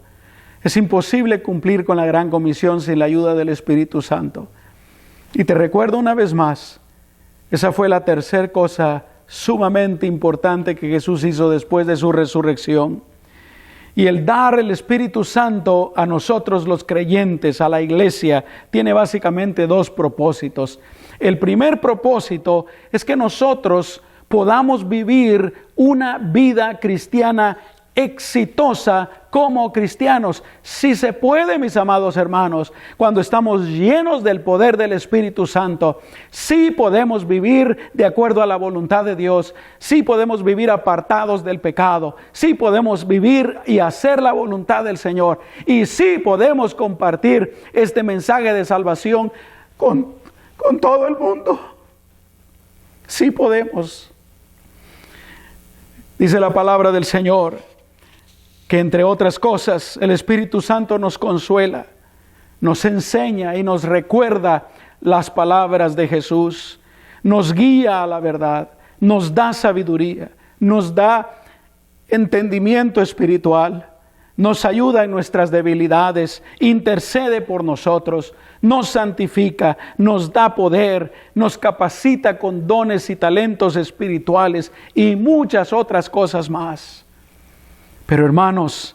Es imposible cumplir con la gran comisión sin la ayuda del Espíritu Santo. Y te recuerdo una vez más, esa fue la tercera cosa sumamente importante que Jesús hizo después de su resurrección. Y el dar el Espíritu Santo a nosotros los creyentes, a la iglesia, tiene básicamente dos propósitos. El primer propósito es que nosotros podamos vivir una vida cristiana exitosa como cristianos. Si se puede, mis amados hermanos, cuando estamos llenos del poder del Espíritu Santo, sí podemos vivir de acuerdo a la voluntad de Dios, sí podemos vivir apartados del pecado, sí podemos vivir y hacer la voluntad del Señor, y sí podemos compartir este mensaje de salvación con todo el mundo. Sí podemos. Dice la palabra del Señor que, entre otras cosas, el Espíritu Santo nos consuela, nos enseña y nos recuerda las palabras de Jesús, nos guía a la verdad, nos da sabiduría, nos da entendimiento espiritual, nos ayuda en nuestras debilidades, intercede por nosotros, nos santifica, nos da poder, nos capacita con dones y talentos espirituales y muchas otras cosas más. Pero hermanos,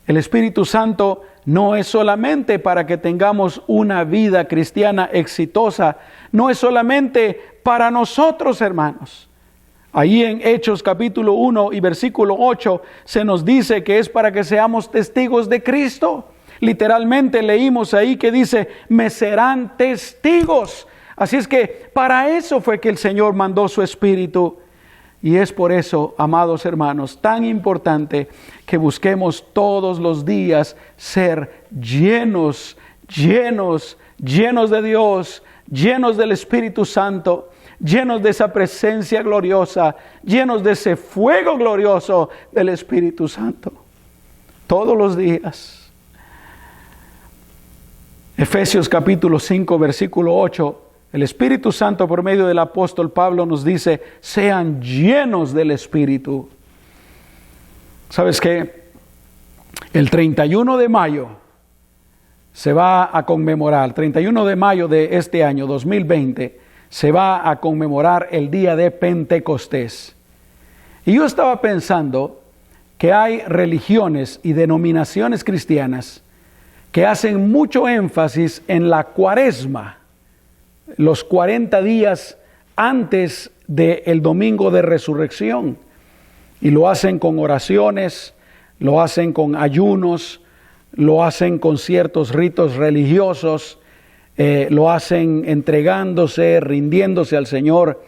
el Espíritu Santo no es solamente para que tengamos una vida cristiana exitosa, no es solamente para nosotros, hermanos. Ahí en Hechos capítulo 1 y versículo 8 se nos dice que es para que seamos testigos de Cristo. Literalmente leímos ahí que dice, me serán testigos. Así es que para eso fue que el Señor mandó su Espíritu. Y es por eso, amados hermanos, tan importante que busquemos todos los días ser llenos de Dios, llenos del Espíritu Santo, llenos de esa presencia gloriosa, llenos de ese fuego glorioso del Espíritu Santo. Todos los días. Efesios capítulo 5, versículo 8, el Espíritu Santo por medio del apóstol Pablo nos dice, sean llenos del Espíritu. ¿Sabes qué? El 31 de mayo se va a conmemorar, el 31 de mayo de este año 2020, se va a conmemorar el día de Pentecostés. Y yo estaba pensando que hay religiones y denominaciones cristianas que hacen mucho énfasis en la Cuaresma, los 40 días antes del domingo de resurrección. Y lo hacen con oraciones, lo hacen con ayunos, lo hacen con ciertos ritos religiosos, lo hacen entregándose, rindiéndose al Señor,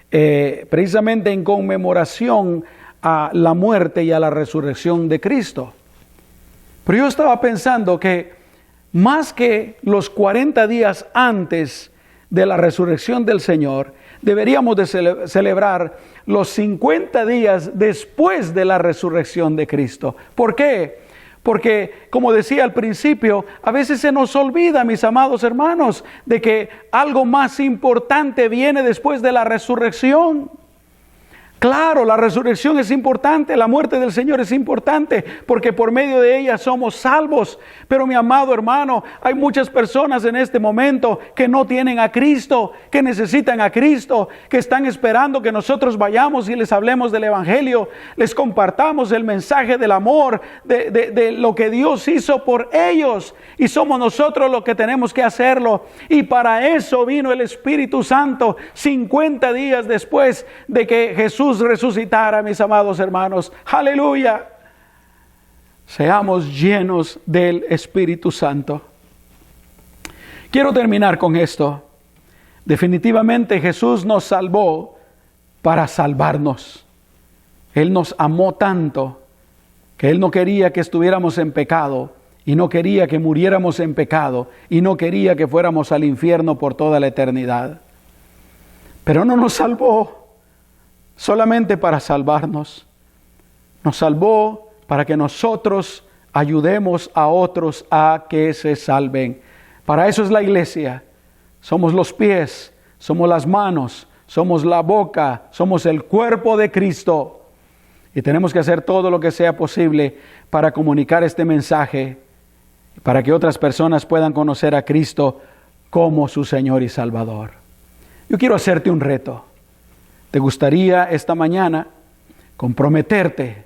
precisamente en conmemoración a la muerte y a la resurrección de Cristo. Pero yo estaba pensando que más que los 40 días antes de la resurrección del Señor, deberíamos de celebrar los 50 días después de la resurrección de Cristo. ¿Por qué? Porque, como decía al principio, a veces se nos olvida, mis amados hermanos, de que algo más importante viene después de la resurrección. Claro, la resurrección es importante, la muerte del Señor es importante, porque por medio de ella somos salvos. Pero mi amado hermano, hay muchas personas en este momento que no tienen a Cristo, que necesitan a Cristo, que están esperando que nosotros vayamos y les hablemos del Evangelio, les compartamos el mensaje del amor, de lo que Dios hizo por ellos. Y somos nosotros los que tenemos que hacerlo. Y para eso vino el Espíritu Santo 50 días después de que Jesús resucitara, mis amados hermanos. Aleluya. Seamos llenos del Espíritu Santo. Quiero terminar con esto. Definitivamente Jesús nos salvó para salvarnos. Él nos amó tanto que Él no quería que estuviéramos en pecado y no quería que muriéramos en pecado y no quería que fuéramos al infierno por toda la eternidad. Pero no nos salvó solamente para salvarnos. Nos salvó para que nosotros ayudemos a otros a que se salven. Para eso es la iglesia. Somos los pies, somos las manos, somos la boca, somos el cuerpo de Cristo. Y tenemos que hacer todo lo que sea posible para comunicar este mensaje, para que otras personas puedan conocer a Cristo como su Señor y Salvador. Yo quiero hacerte un reto. ¿Te gustaría esta mañana comprometerte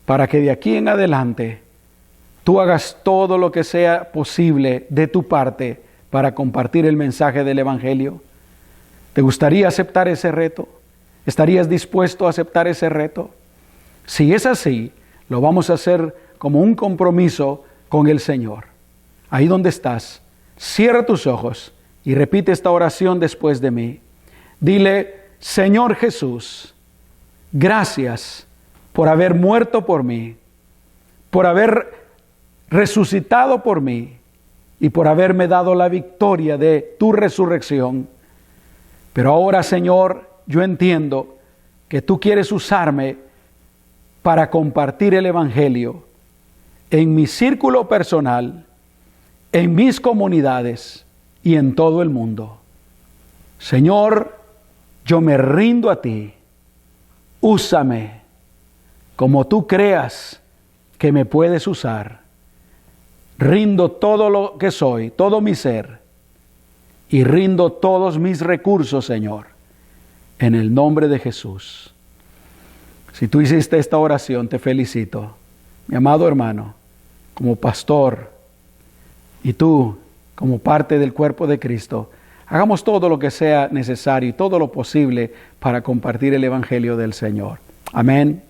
para que de aquí en adelante tú hagas todo lo que sea posible de tu parte para compartir el mensaje del Evangelio? ¿Te gustaría aceptar ese reto? ¿Estarías dispuesto a aceptar ese reto? Si es así, lo vamos a hacer como un compromiso con el Señor. Ahí donde estás, cierra tus ojos y repite esta oración después de mí. Dile: Señor Jesús, gracias por haber muerto por mí, por haber resucitado por mí y por haberme dado la victoria de tu resurrección. Pero ahora, Señor, yo entiendo que tú quieres usarme para compartir el Evangelio en mi círculo personal, en mis comunidades y en todo el mundo. Señor, yo me rindo a ti. Úsame como tú creas que me puedes usar. Rindo todo lo que soy, todo mi ser, y rindo todos mis recursos, Señor, en el nombre de Jesús. Si tú hiciste esta oración, te felicito, mi amado hermano, como pastor, y tú como parte del cuerpo de Cristo. Hagamos todo lo que sea necesario y todo lo posible para compartir el Evangelio del Señor. Amén.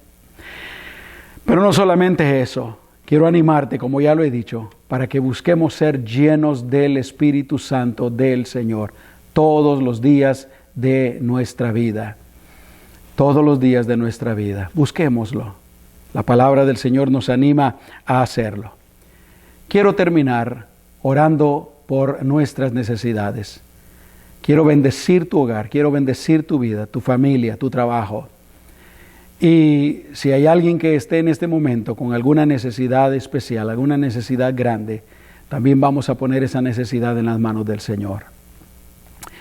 Pero no solamente eso. Quiero animarte, como ya lo he dicho, para que busquemos ser llenos del Espíritu Santo del Señor todos los días de nuestra vida. Todos los días de nuestra vida. Busquémoslo. La palabra del Señor nos anima a hacerlo. Quiero terminar orando por nuestras necesidades. Quiero bendecir tu hogar, quiero bendecir tu vida, tu familia, tu trabajo. Y si hay alguien que esté en este momento con alguna necesidad especial, alguna necesidad grande, también vamos a poner esa necesidad en las manos del Señor.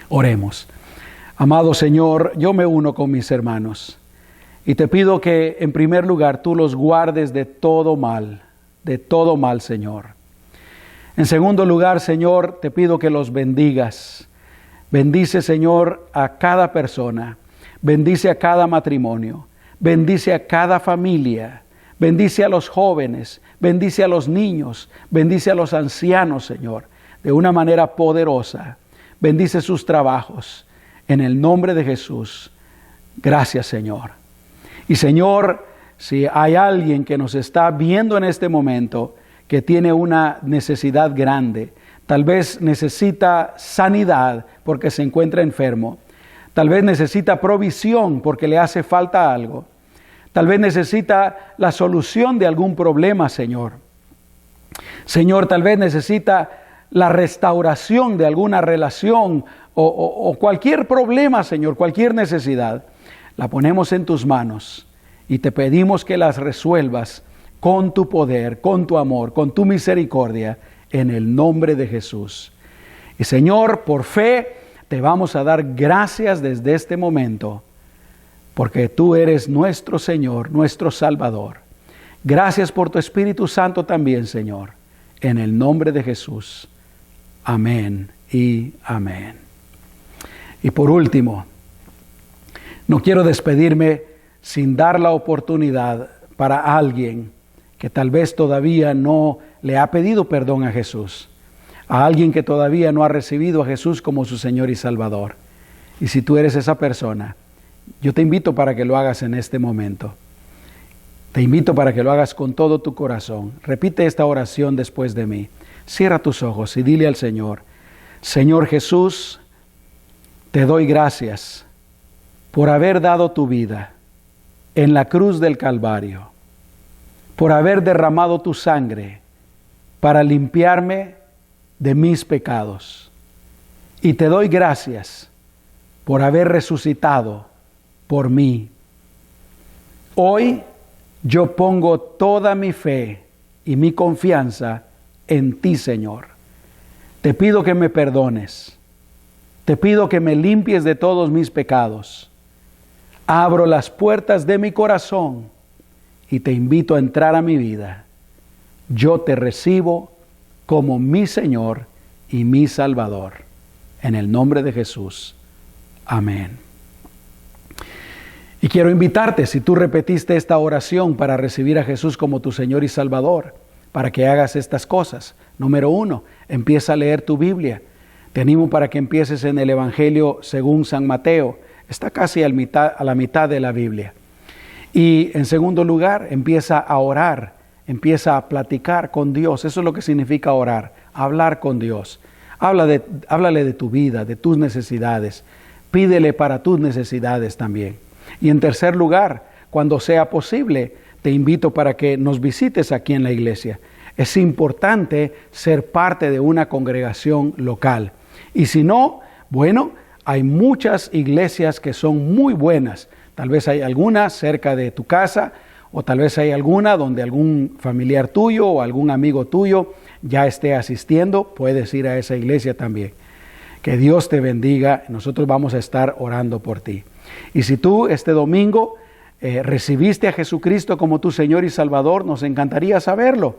Oremos. Amado Señor, yo me uno con mis hermanos y te pido que en primer lugar tú los guardes de todo mal, Señor. En segundo lugar, Señor, te pido que los bendigas. Bendice, Señor, a cada persona, bendice a cada matrimonio, bendice a cada familia, bendice a los jóvenes, bendice a los niños, bendice a los ancianos, Señor, de una manera poderosa. Bendice sus trabajos. En el nombre de Jesús, gracias, Señor. Y Señor, si hay alguien que nos está viendo en este momento que tiene una necesidad grande, tal vez necesita sanidad porque se encuentra enfermo, tal vez necesita provisión porque le hace falta algo, tal vez necesita la solución de algún problema, Señor. Señor, tal vez necesita la restauración de alguna relación o cualquier problema, Señor, cualquier necesidad, la ponemos en tus manos y te pedimos que las resuelvas con tu poder, con tu amor, con tu misericordia, en el nombre de Jesús. Y Señor, por fe, te vamos a dar gracias desde este momento, porque tú eres nuestro Señor, nuestro Salvador. Gracias por tu Espíritu Santo también, Señor, en el nombre de Jesús. Amén y amén. Y por último, no quiero despedirme sin dar la oportunidad para alguien que tal vez todavía no le ha pedido perdón a Jesús, a alguien que todavía no ha recibido a Jesús como su Señor y Salvador. Y si tú eres esa persona, yo te invito para que lo hagas en este momento. Te invito para que lo hagas con todo tu corazón. Repite esta oración después de mí. Cierra tus ojos y dile al Señor: Señor Jesús, te doy gracias por haber dado tu vida en la cruz del Calvario, por haber derramado tu sangre para limpiarme de mis pecados. Y te doy gracias por haber resucitado por mí. Hoy yo pongo toda mi fe y mi confianza en ti, Señor. Te pido que me perdones. Te pido que me limpies de todos mis pecados. Abro las puertas de mi corazón y te invito a entrar a mi vida. Yo te recibo como mi Señor y mi Salvador. En el nombre de Jesús. Amén. Y quiero invitarte, si tú repetiste esta oración para recibir a Jesús como tu Señor y Salvador, para que hagas estas cosas. Número 1, empieza a leer tu Biblia. Te animo para que empieces en el Evangelio según San Mateo. Está casi a la mitad de la Biblia. Y en segundo lugar, empieza a orar, empieza a platicar con Dios. Eso es lo que significa orar, hablar con Dios. Háblale de tu vida, de tus necesidades. Pídele para tus necesidades también. Y en tercer lugar, cuando sea posible, te invito para que nos visites aquí en la iglesia. Es importante ser parte de una congregación local. Y si no, bueno, hay muchas iglesias que son muy buenas. Tal vez hay alguna cerca de tu casa, o tal vez hay alguna donde algún familiar tuyo o algún amigo tuyo ya esté asistiendo. Puedes ir a esa iglesia también. Que Dios te bendiga. Nosotros vamos a estar orando por ti. Y si tú este domingo recibiste a Jesucristo como tu Señor y Salvador, nos encantaría saberlo.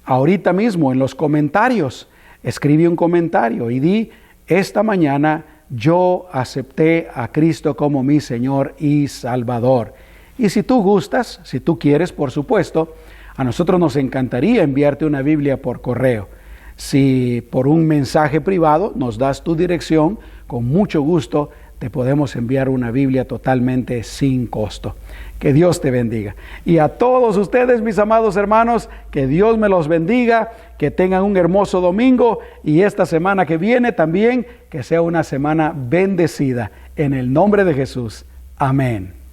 Ahorita mismo en los comentarios, escribe un comentario y di: esta mañana yo acepté a Cristo como mi Señor y Salvador. Y si tú gustas, si tú quieres, por supuesto, a nosotros nos encantaría enviarte una Biblia por correo. Si por un mensaje privado nos das tu dirección, con mucho gusto te podemos enviar una Biblia totalmente sin costo. Que Dios te bendiga. Y a todos ustedes, mis amados hermanos, que Dios me los bendiga, que tengan un hermoso domingo y esta semana que viene también, que sea una semana bendecida. En el nombre de Jesús. Amén.